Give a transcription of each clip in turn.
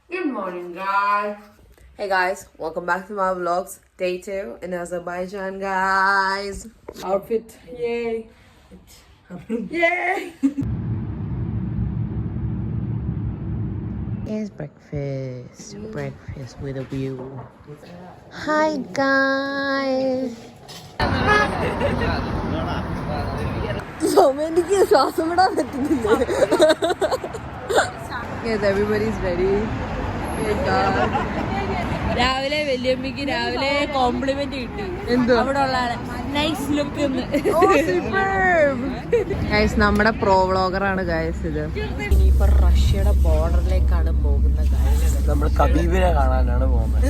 Good morning, guys. Hey guys, welcome back to my vlogs. Day 2 in Azerbaijan, guys. Outfit, yay! Yay! Here's breakfast. Breakfast with a view. Hi guys. എനിക്ക് ശ്വാസം വിടാൻ പറ്റുന്നില്ല. Yes, everybody is ready. രാവിലെ വല്യമ്മക്ക് രാവിലെ complement കിട്ടി. എന്തോ അവിടെ ഉള്ള നൈസ് ലുക്ക്. ഗൈസ് നമ്മുടെ പ്രോ വ്ളോഗറാണ് ഗൈസ് ഇത്. ഇനിയിപ്പോ റഷ്യയുടെ ബോർഡറിലേക്കാണ് പോകുന്നത് ഗൈസ്. നമ്മൾ കബീബിനെ കാണാനാണ് പോകുന്നത്.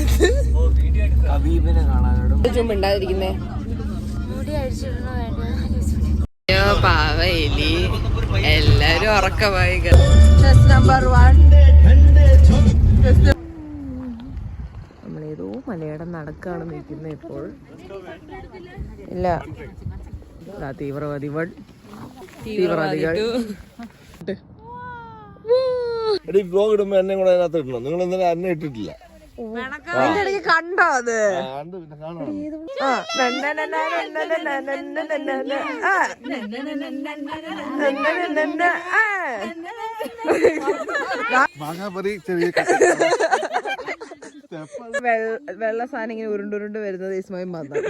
കബീബിനെ കാണാനാണ് ചുമ്മിണ്ടാതിരിക്കുന്നേ. പാവയിലി എല്ലാരും ഉറക്കമായി. നമ്പർ 1 നമ്മളേതോ മലയുടെ നടക്കാണ് നിൽക്കുന്നത് ഇപ്പോൾ. ഇല്ല തീവ്രവാദി തീവ്രവാദികൾ. വ്ലോഗ് ഇടുമ്പോ എന്നെ കൂടെ അതിനകത്ത് ഇടണം. നിങ്ങൾ ഇന്നലെ എന്നെ ഇട്ടിട്ടില്ല. കണ്ടോ അത്? വെള്ള സാധനം ഇങ്ങനെ ഉരുണ്ടുരുണ്ട് വരുന്നത് ഇസ്മായിൽ മാത്രം.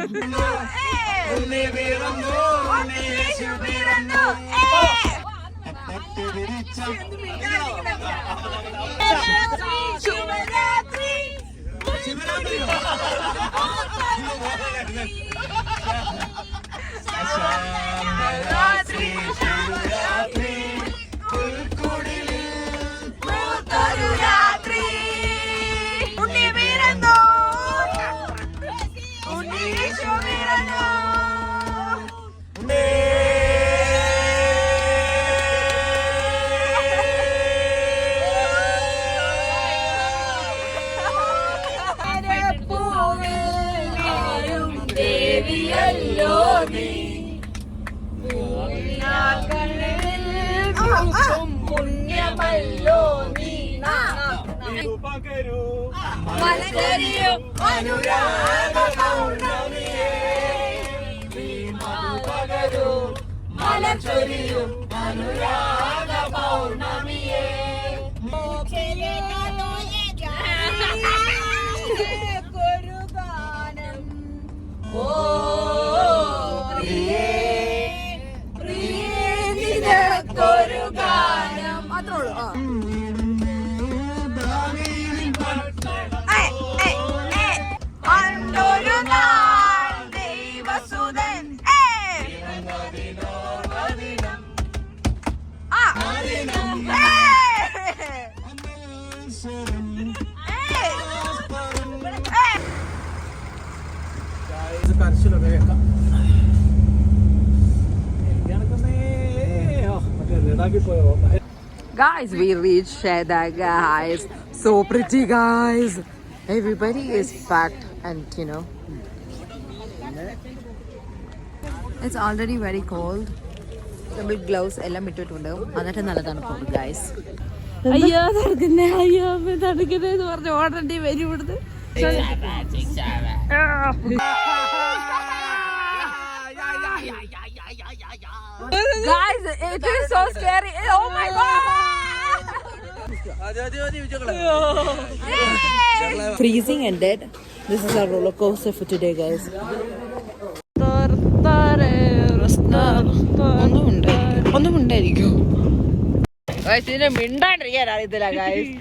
Guys, we reached Sheda, guys. So pretty, guys. Everybody is packed, and you know, it's already very cold. നമ്മൾ ഗ്ലൗസ് എല്ലാം ഇട്ടിട്ടുണ്ട്. എന്നിട്ട് നല്ല തണുപ്പുണ്ട് ഗൈസ്. അയ്യോ തണുക്കുന്നേ, അയ്യോ തണുക്കുന്നേന്ന് പറഞ്ഞ് ഓടേണ്ടി വരും ഇവിടുന്ന്. Guys, it is so scary. Oh my god. Freezing and dead. This is our roller coaster for today, guys. ഒന്നും ഉണ്ടായിരിക്കും. ഇതിനെ മിണ്ടാണ്ടിരിക്കാൻ അറിയത്തില്ല ഗൈസ്.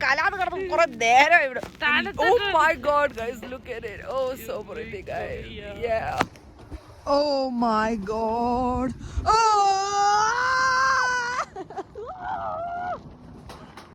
കലാന്ന് കിടന്ന് കുറെ നേരം ഇവിടെ. Oh my god, guys, look at it. Oh, so pretty, guys. Yeah. Oh my god. Oh!